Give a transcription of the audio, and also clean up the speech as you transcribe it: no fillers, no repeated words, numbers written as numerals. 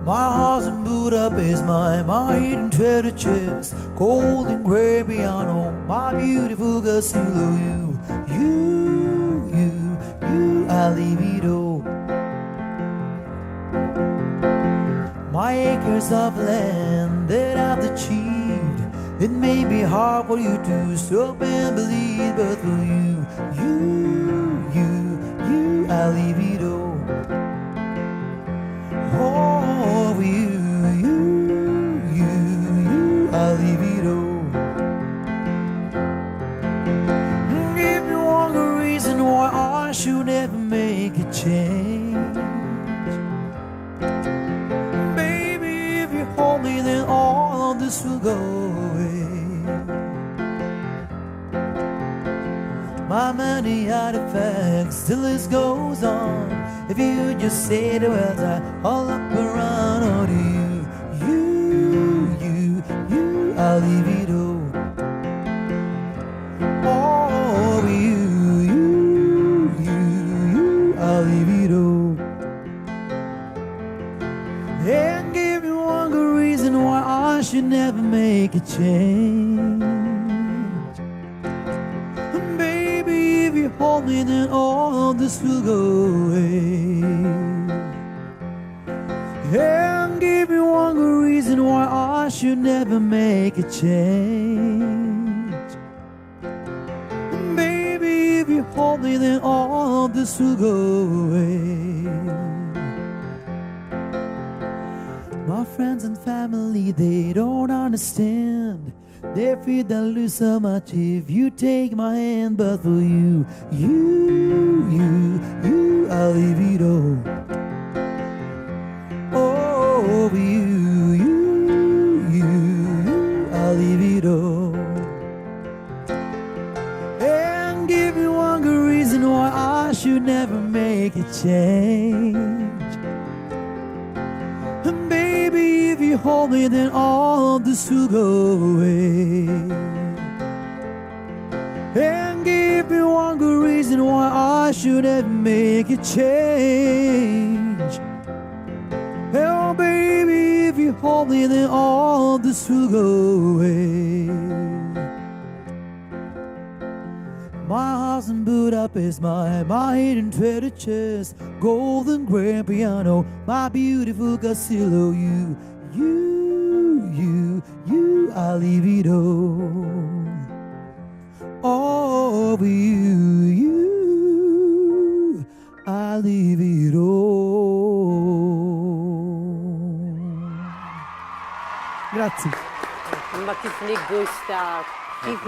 My house in Budapest, my hidden treasure chest, gold and gray piano, my beautiful Castillo, I leave it all. My acres of land that I've achieved, it may be hard for you to stop and believe, but for you, I leave it all. Oh, for you, I leave it all. Give me one good reason why I should never make a change. Baby, if you hold me, then all of this will go away. My many artifacts, the list goes on. If you just say the words, I'll look around on you, I'll leave it all. Oh, you, I'll leave it all. And give me one good reason why I should never make a change. And baby, if you hold me, then all this will go away. And give me one good reason why I should never make a change. And baby, if you hold me, then all of this will go away. My friends and family, they don't understand. They feel they'll lose so much if you take my hand. But for you, I'll leave it all. Oh, for you, I'll leave it all. And give me one good reason why I should never make a change. And baby, if you hold me, then all of this will go away. And give me one good reason why I should ever make a change. Oh baby, if you hold me, then all of this will go away. My house in Budapest, my hidden treasure chest, golden grand piano, my beautiful Castillo, I'll leave it all. Oh, for you, I'll leave it all. Grazie. Ma kif niggusta, kif